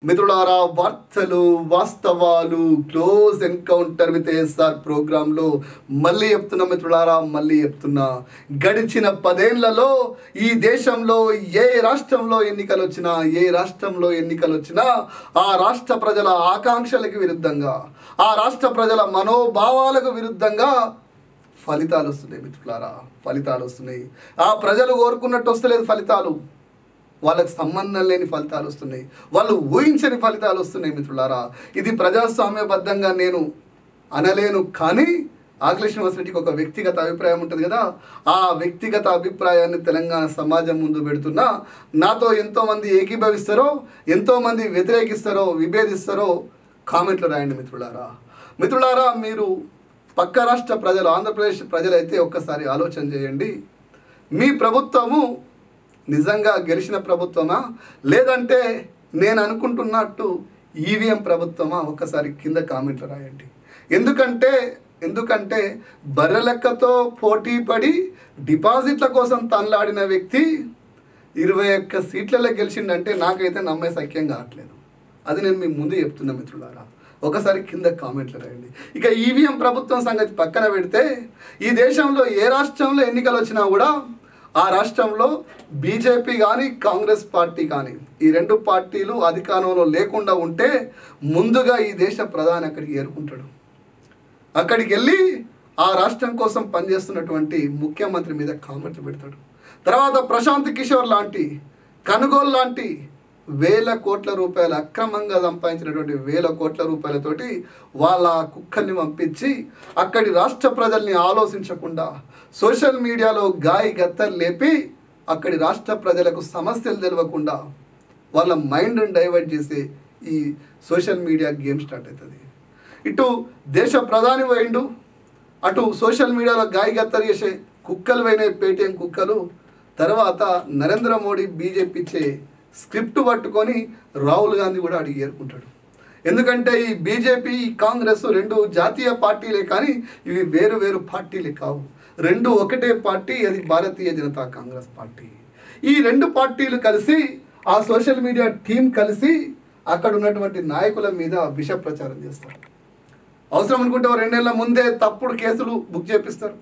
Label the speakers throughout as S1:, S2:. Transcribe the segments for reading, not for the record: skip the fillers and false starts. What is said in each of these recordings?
S1: మిత్రులారా వార్తలు వాస్తవాలు క్లోజ్ ఎన్కౌంటర్ విత్ ఎస్ఆర్ ప్రోగ్రాంలో మళ్ళీ చెప్తున్నా మిత్రులారా మళ్ళీ చెప్తున్నా గడిచిన 10 ఏళ్లలో ఈ దేశంలో ఏ రాష్ట్రంలో ఎన్నికలు వచ్చినా ఆ రాష్ట్ర ప్రజల ఆకాంక్షలకు విరుద్ధంగా ఆ రాష్ట్ర ప్రజల మనోభావాలకు విరుద్ధంగా ఫలితాలు వస్తున్నాయి మిత్రులారా ఫలితాలు వస్తున్నాయి ఆ ప్రజలు కోరుకున్నట్టు వస్తలేదు ఫలితాలు వాళ్ళకి సంబంధం లేని ఫలితాలు వస్తున్నాయి వాళ్ళు ఊహించని ఫలితాలు వస్తున్నాయి మిత్రులారా ఇది ప్రజాస్వామ్యబద్ధంగా నేను అనలేను కానీ ఆకుల శ్రీనివాస్ రెడ్డికి ఒక వ్యక్తిగత అభిప్రాయం ఉంటుంది కదా ఆ వ్యక్తిగత అభిప్రాయాన్ని తెలంగాణ సమాజం ముందు పెడుతున్నా నాతో ఎంతోమంది ఏకీభవిస్తారో ఎంతోమంది వ్యతిరేకిస్తారో విభేదిస్తారో కామెంట్లు రాయండి మిత్రులారా మీరు పక్క రాష్ట్ర ప్రజలు ఆంధ్రప్రదేశ్ ప్రజలైతే ఒక్కసారి ఆలోచన చేయండి మీ ప్రభుత్వము నిజంగా గెలిచిన ప్రభుత్వమా లేదంటే నేను అనుకుంటున్నట్టు ఈవీఎం ప్రభుత్వమా ఒక్కసారి కింద కామెంట్లు రాయండి ఎందుకంటే బర్రెలెక్కతో పోటీ పడి డిపాజిట్ల కోసం తనలాడిన వ్యక్తి 21 సీట్లలో గెలిచిండంటే నాకైతే నమ్మే సఖ్యం కావట్లేదు అది నేను మీ ముందు చెప్తున్నా మిత్రులారా ఒకసారి కింద కామెంట్లు రాయండి ఇక ఈవీఎం ప్రభుత్వం సంగతి పక్కన పెడితే ఈ దేశంలో ఏ రాష్ట్రంలో ఎన్నికలు వచ్చినా కూడా ఆ రాష్ట్రంలో బీజేపీ కానీ కాంగ్రెస్ పార్టీ కానీ ఈ రెండు పార్టీలు అధికారంలో లేకుండా ఉంటే ముందుగా ఈ దేశ ప్రధాని అక్కడికి ఏరుకుంటాడు అక్కడికి వెళ్ళి ఆ రాష్ట్రం కోసం పనిచేస్తున్నటువంటి ముఖ్యమంత్రి మీద కామెంట్లు పెడతాడు తర్వాత ప్రశాంత్ కిషోర్ లాంటి కనుగోలు లాంటి వేల కోట్ల రూపాయలు అక్రమంగా సంపాదించినటువంటి వేల కోట్ల రూపాయలతోటి వాళ్ళ కుక్కల్ని పంపించి అక్కడి రాష్ట్ర ప్రజల్ని ఆలోచించకుండా సోషల్ మీడియాలో గత్తలు లేపి అక్కడి రాష్ట్ర ప్రజలకు సమస్యలు తెలియకుండా వాళ్ళ మైండ్ని డైవర్ట్ చేసే ఈ సోషల్ మీడియా గేమ్ స్టార్ట్ అవుతుంది ఇటు దేశ ప్రధాని పోయిండు అటు సోషల్ మీడియాలో గత్తలు చేసే కుక్కలు పోయినాయి పేటీఎం కుక్కలు తర్వాత నరేంద్ర మోడీ బీజేపీ ఇచ్చే స్క్రిప్ట్ పట్టుకొని రాహుల్ గాంధీ కూడా అడిగి ఏరుకుంటాడు ఎందుకంటే ఈ బీజేపీ కాంగ్రెస్ రెండు జాతీయ పార్టీలే కానీ ఇవి వేరు పార్టీలే కావు రెండు ఒకటే పార్టీ అది భారతీయ జనతా కాంగ్రెస్ పార్టీ ఈ రెండు పార్టీలు కలిసి ఆ సోషల్ మీడియా టీం కలిసి అక్కడ ఉన్నటువంటి నాయకుల మీద విష ప్రచారం చేస్తారు అవసరం అనుకుంటే 2 ఏళ్ల ముందే తప్పుడు కేసులు బుక్ చేపిస్తారు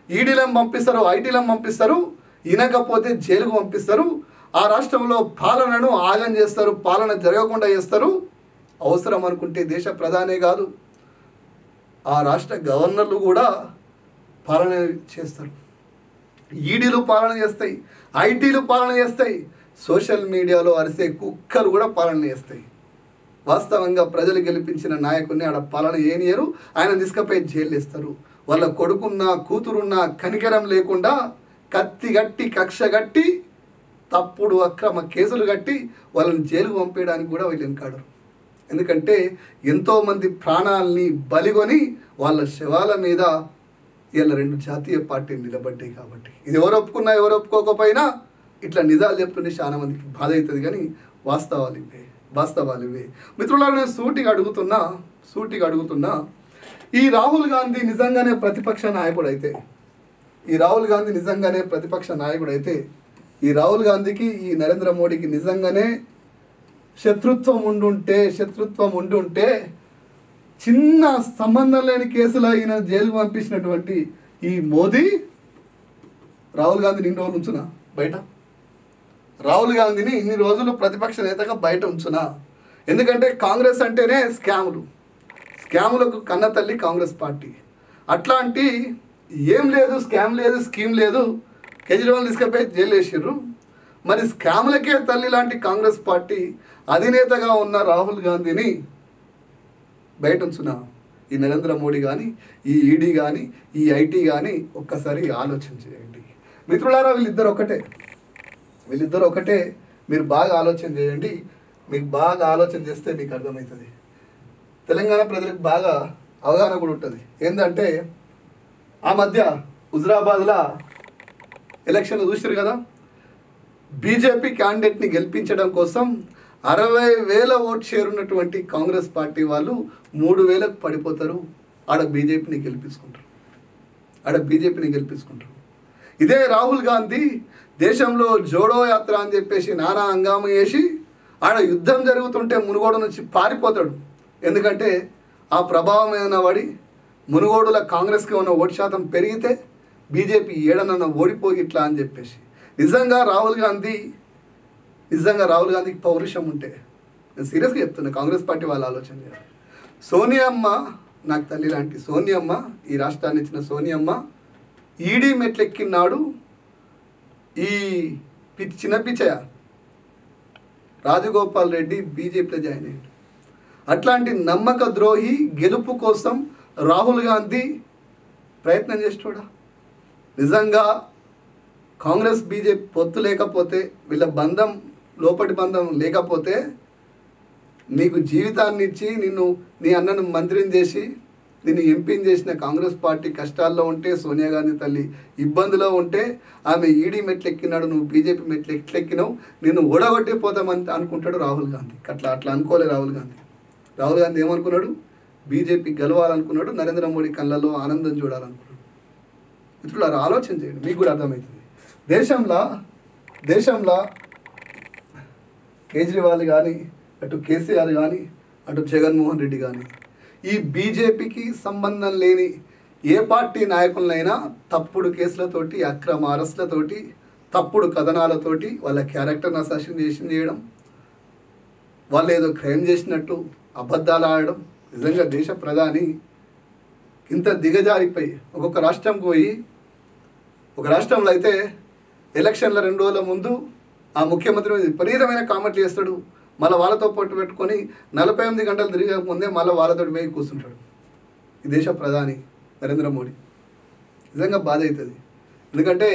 S1: ఈడీలను పంపిస్తారు ఐటీలను పంపిస్తారు వినకపోతే జైలుకు పంపిస్తారు ఆ రాష్ట్రంలో పాలనను ఆగం చేస్తారు పాలన జరగకుండా చేస్తారు అవసరం అనుకుంటే దేశ ప్రధానే కాదు ఆ రాష్ట్ర గవర్నర్లు కూడా పాలన చేస్తారు ఈడీలు పాలన చేస్తాయి ఐటీలు పాలన చేస్తాయి సోషల్ మీడియాలో అరిసే కుక్కలు కూడా పాలన చేస్తాయి వాస్తవంగా ప్రజలు గెలిపించిన నాయకుడిని ఆడ పాలన ఏనియరు ఆయన తీసుకుపోయి జైలు వేస్తారు వాళ్ళ కొడుకున్న కూతురున్న కనికరం లేకుండా కత్తి గట్టి కక్ష గట్టి తప్పుడు అక్రమ కేసులు కట్టి వాళ్ళని జైలుకు పంపేయడానికి కూడా వీళ్ళు వెనకాడరు ఎందుకంటే ఎంతోమంది ప్రాణాలని బలిగొని వాళ్ళ శవాల మీద వీళ్ళ రెండు జాతీయ పార్టీలు నిలబడ్డాయి కాబట్టి ఇది ఎవరు ఒప్పుకున్నా ఎవరు ఒప్పుకోకపోయినా ఇట్లా నిజాలు చెప్తుంటే చాలా మందికి బాధ అవుతుంది కానీ వాస్తవాలు ఇవే మిత్రులారా నేను సూటిగా అడుగుతున్నా ఈ రాహుల్ గాంధీ నిజంగానే ప్రతిపక్ష నాయకుడైతే ఈ రాహుల్ గాంధీకి ఈ నరేంద్ర మోడీకి నిజంగానే శత్రుత్వం ఉండుంటే చిన్న సంబంధం లేని కేసులో ఈయన జైలు పంపించినటువంటి ఈ మోదీ రాహుల్ గాంధీని ఇన్ని రోజులు ఉంచునా బయట రాహుల్ గాంధీని ఇన్ని రోజులు ప్రతిపక్ష నేతగా బయట ఉంచునా ఎందుకంటే కాంగ్రెస్ అంటేనే స్కాములకు కన్న తల్లి కాంగ్రెస్ పార్టీ అట్లాంటి ఏం లేదు స్కామ్ లేదు స్కీమ్ లేదు కేజ్రీవాల్ తీసుకుపోయి జైలు వేసారు మరి స్కామ్లకే తల్లి లాంటి కాంగ్రెస్ పార్టీ అధినేతగా ఉన్న రాహుల్ గాంధీని బయట ఉంచునా ఈ నరేంద్ర మోడీ కానీ ఈ ఈడీ కానీ ఈ ఐటీ కానీ ఒక్కసారి ఆలోచన చేయండి మిత్రులారా వీళ్ళిద్దరు ఒకటే మీరు బాగా ఆలోచన చేయండి మీకు బాగా ఆలోచన చేస్తే మీకు అర్థమవుతుంది తెలంగాణ ప్రజలకు బాగా అవగాహన కూడా ఉంటుంది ఏంటంటే ఆ మధ్య హుజరాబాద్లో ఎలక్షన్లు చూసారు కదా బీజేపీ క్యాండిడేట్ని గెలిపించడం కోసం 60,000 ఓట్ షేర్ ఉన్నటువంటి కాంగ్రెస్ పార్టీ వాళ్ళు 3,000కు పడిపోతారు ఆడ బీజేపీని గెలిపించుకుంటారు ఇదే రాహుల్ గాంధీ దేశంలో జోడో యాత్ర అని చెప్పేసి నానా హంగామా చేసి ఆడ యుద్ధం జరుగుతుంటే మునుగోడు నుంచి పారిపోతాడు. ఎందుకంటే ఆ ప్రభావం ఏదైనా పడి మునుగోడుల కాంగ్రెస్కి ఉన్న ఓటు శాతం పెరిగితే బీజేపీ ఏడనన్న ఓడిపోయి ఇట్లా అని చెప్పేసి. నిజంగా రాహుల్ గాంధీకి పౌరుషం ఉంటే, నేను సీరియస్గా చెప్తున్నా, కాంగ్రెస్ పార్టీ వాళ్ళు ఆలోచన చేయాలి. సోనియమ్మ నాకు తల్లి లాంటి సోనియమ్మ, ఈ రాష్ట్రాన్ని ఇచ్చిన సోనియమ్మ ఈడీ మెట్లెక్కినాడు ఈ చిన్న పిచ్చయ్య రాజగోపాల్ రెడ్డి బీజేపీలో జాయిన్ అయ్యాడు. అట్లాంటి నమ్మక ద్రోహి గెలుపు కోసం రాహుల్ గాంధీ ప్రయత్నం చేస్తాడా? నిజంగా కాంగ్రెస్ బీజేపీ పొత్తు లేకపోతే, వీళ్ళ బంధం లోపటి బంధం లేకపోతే, నీకు జీవితాన్ని ఇచ్చి నీ అన్నను మంత్రిని చేసి నిన్ను ఎంపీని చేసిన కాంగ్రెస్ పార్టీ కష్టాల్లో ఉంటే, సోనియా గాంధీ తల్లి ఇబ్బందిలో ఉంటే, ఆమె ఈడీ మెట్లెక్కినాడు, నువ్వు బీజేపీ మెట్లు ఎట్లెక్కినావు, నిన్ను ఓడగొట్టిపోతామని అనుకుంటాడు రాహుల్ గాంధీ. అట్లా అనుకోలే రాహుల్ గాంధీ ఏమనుకున్నాడు? బీజేపీ గెలవాలనుకున్నాడు, నరేంద్ర మోడీ కళ్ళలో ఆనందం చూడాలనుకున్నాడు. మిత్రులారా, ఆలోచన చేయండి, మీకు కూడా అర్థమవుతుంది. దేశంలో కేజ్రీవాల్ కానీ, అటు కేసీఆర్ కానీ, అటు జగన్మోహన్ రెడ్డి కానీ, ఈ బీజేపీకి సంబంధం లేని ఏ పార్టీ నాయకులనైనా తప్పుడు కేసులతోటి, అక్రమ అరెస్టులతోటి, తప్పుడు కథనాలతోటి వాళ్ళ క్యారెక్టర్ని అసాసినేషన్ చేయడం, వాళ్ళు ఏదో క్రైమ్ చేసినట్టు అబద్ధాలు ఆడడం. నిజంగా దేశ ప్రధాని ఇంత దిగజారిపోయి ఒక్కొక్క రాష్ట్రంకి పోయి, ఒక రాష్ట్రంలో అయితే ఎలక్షన్ల 2 రోజుల ముందు ఆ ముఖ్యమంత్రి విపరీతమైన కామెంట్లు చేస్తాడు, మళ్ళీ వాళ్ళతో పొట్టు పెట్టుకొని 48 గంటలు తిరిగే ముందే మళ్ళీ వాళ్ళతో పోయి కూర్చుంటాడు ఈ దేశ ప్రధాని నరేంద్ర మోడీ. నిజంగా బాధ అవుతుంది. ఎందుకంటే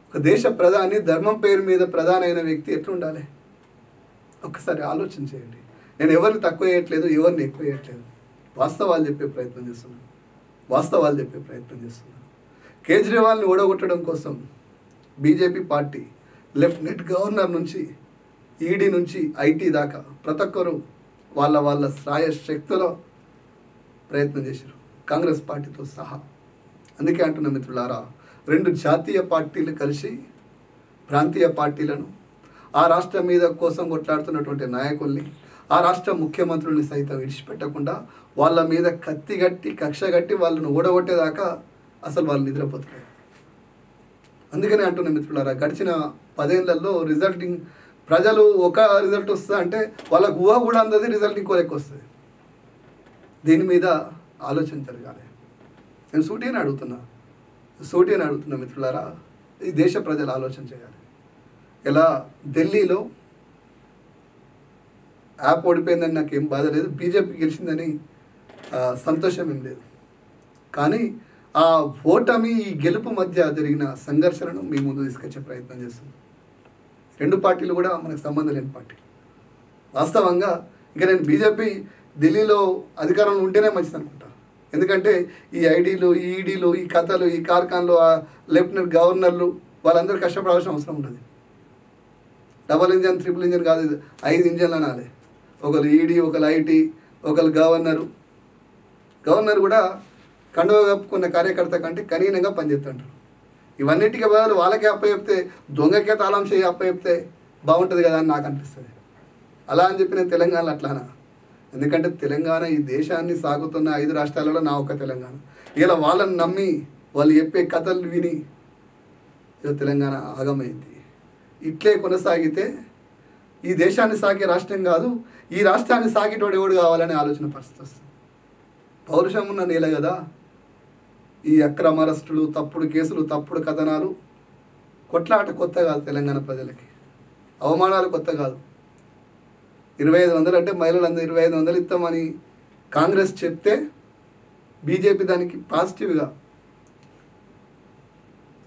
S1: ఒక దేశ ప్రధాని ధర్మం పేరు మీద ప్రధానమైన వ్యక్తి ఎట్లుండాలి? ఒక్కసారి ఆలోచన చేయండి. నేను ఎవరిని తక్కువ చేయట్లేదు, ఎవరిని ఎక్కువ చేయట్లేదు, వాస్తవాలు చెప్పే ప్రయత్నం చేస్తున్నాను. కేజ్రీవాల్ని ఓడగొట్టడం కోసం బీజేపీ పార్టీ లెఫ్టినెంట్ గవర్నర్ నుంచి ఈడీ నుంచి ఐటీ దాకా ప్రతి ఒక్కరు వాళ్ళ శ్రాయశక్తులో ప్రయత్నం చేశారు, కాంగ్రెస్ పార్టీతో సహా. అందుకే అంటున్న మిత్రులారా, 2 జాతీయ పార్టీలు కలిసి ప్రాంతీయ పార్టీలను, ఆ రాష్ట్రం మీద కోసం కొట్లాడుతున్నటువంటి నాయకుల్ని, ఆ రాష్ట్ర ముఖ్యమంత్రుల్ని సైతం విడిచిపెట్టకుండా వాళ్ళ మీద కక్ష కట్టి వాళ్ళను ఓడగొట్టేదాకా అసలు వాళ్ళు నిద్రపోతున్నారు. అందుకనే అంటున్న మిత్రులారా, గడిచిన 10 ఏళ్లలో ప్రజలు ఒక రిజల్ట్ వస్తుంది అంటే వాళ్ళకు ఊహ కూడా అందది, రిజల్ట్ ఇంకో లెక్క వస్తుంది. దీని మీద ఆలోచన జరగాలి. నేను సూటిని అడుగుతున్నా మిత్రులారా, ఈ దేశ ప్రజలు ఆలోచన చేయాలి. ఇలా ఢిల్లీలో యాప్ ఓడిపోయిందని నాకేం బాధ లేదు, బీజేపీ గెలిచిందని సంతోషం ఏం లేదు. కానీ ఆ ఓటమి, ఈ గెలుపు మధ్య జరిగిన సంఘర్షణను మీ ముందు తీసుకొచ్చే ప్రయత్నం చేస్తుంది. 2 పార్టీలు కూడా మనకు సంబంధం లేని పార్టీ. వాస్తవంగా ఇక నేను బీజేపీ ఢిల్లీలో అధికారంలో ఉంటేనే మంచిది అనుకుంటా. ఎందుకంటే ఈ ఐడీలు, ఈ ఈడీలు, ఈ కథలు, ఈ కార్ఖాన్లు, ఆ లెఫ్టినెంట్ గవర్నర్లు వాళ్ళందరూ కష్టపడాల్సిన అవసరం ఉండదు. డబల్ ఇంజన్, ట్రిపుల్ ఇంజన్ కాదు, 5 ఇంజన్లు అనాలి. ఒకరు ఈడీ, ఒకరు ఐటీ, ఒకరు గవర్నర్ కూడా కండువ కప్పుకున్న కార్యకర్త కంటే కఠినంగా పనిచేస్తుంటారు. ఇవన్నిటికీ బదులు వాళ్ళకే అప్పచెప్తే, దొంగకే తాళం చేయి అప్పచెప్తే బాగుంటుంది కదా అని నాకు అనిపిస్తుంది. అలా అని చెప్పి నేను తెలంగాణలో అట్లానా? ఎందుకంటే తెలంగాణ ఈ దేశాన్ని సాగుతున్న 5 రాష్ట్రాలలో నా ఒక్క తెలంగాణ. ఇలా వాళ్ళని నమ్మి వాళ్ళు చెప్పే కథలు విని ఇలా తెలంగాణ ఆగమైంది. ఇట్లే కొనసాగితే ఈ దేశాన్ని సాగే రాష్ట్రం కాదు, ఈ రాష్ట్రాన్ని సాగేటోడు ఎవడు కావాలనే ఆలోచన పరిస్థితి వస్తుంది. పౌరుషం ఉన్న నేల కదా. ఈ అక్రమ అరెస్టులు, తప్పుడు కేసులు, తప్పుడు కథనాలు, కొట్లాట కొత్త కాదు తెలంగాణ ప్రజలకి. అవమానాలు కొత్త కాదు. 2500 అంటే మహిళలందరూ 2500 ఇస్తామని కాంగ్రెస్ చెప్తే బీజేపీ దానికి పాజిటివ్గా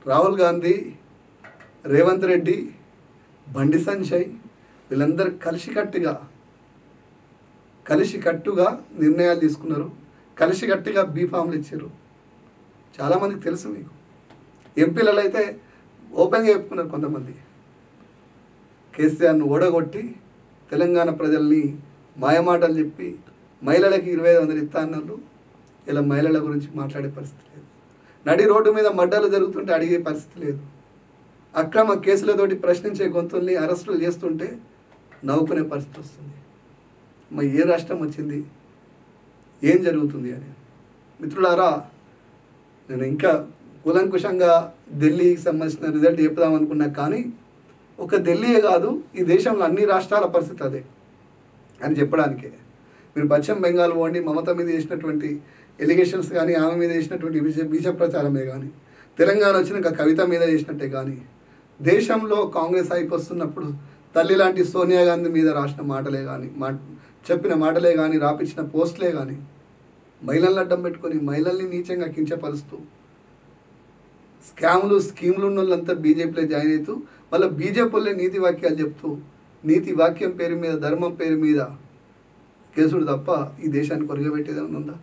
S1: రాహుల్ గాంధీ, రేవంత్ రెడ్డి, బండి సంజయ్ వీళ్ళందరూ కలిసికట్టుగా నిర్ణయాలు తీసుకున్నారు, కలిసికట్టుగా బీఫామ్లు ఇచ్చారు. చాలామందికి తెలుసు. మీకు ఎంపీలలో అయితే ఓపెన్గా చెప్పుకున్నారు కొంతమంది. కేసీఆర్ను ఓడగొట్టి తెలంగాణ ప్రజల్ని మాయమాటలు చెప్పి మహిళలకి 2500 ఇస్తా అన్నారు. ఇలా మహిళల గురించి మాట్లాడే పరిస్థితి లేదు. నడి రోడ్డు మీద మడ్డలు జరుగుతుంటే అడిగే పరిస్థితి లేదు. అక్రమ కేసులతోటి ప్రశ్నించే గొంతుల్ని అరెస్టులు చేస్తుంటే నవ్వుకునే పరిస్థితి వస్తుంది. మరి ఏ రాష్ట్రం వచ్చింది, ఏం జరుగుతుంది అని. మిత్రులారా, నేను ఇంకా కూలంకుషంగా ఢిల్లీకి సంబంధించిన రిజల్ట్ చెప్దాం అనుకున్నా, కానీ ఒక ఢిల్లీయే కాదు, ఈ దేశంలో అన్ని రాష్ట్రాల పరిస్థితి అదే అని చెప్పడానికే. మీరు పశ్చిమ బెంగాల్ పోండి, మమత మీద చేసినటువంటి ఎలిగేషన్స్ కానీ, ఆమె మీద చేసినటువంటి విష ప్రచారమే కానీ, తెలంగాణ వచ్చినాక కవిత మీద చేసినట్టే కానీ, దేశంలో కాంగ్రెస్ అయిపోతున్నప్పుడు తల్లి లాంటి సోనియా గాంధీ మీద రాసిన మాటలే కానీ, చెప్పిన మాటలే కానీ, రాపించిన పోస్టులే కానీ, మహిళలను అడ్డం పెట్టుకొని మహిళల్ని నీచంగా కించపరుస్తూ, స్కాములు స్కీములు ఉన్న వాళ్ళంతా బీజేపీలో జాయిన్ అవుతూ మళ్ళీ బీజేపీ వాళ్ళే నీతి వాక్యాలు చెప్తూ, నీతి వాక్యం పేరు మీద, ధర్మం పేరు మీద కేసుడు తప్ప ఈ దేశాన్ని కొరగబెట్టేది ఉందా?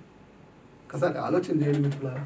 S1: ఒకసారి ఆలోచన చేయండి మిత్రులారా.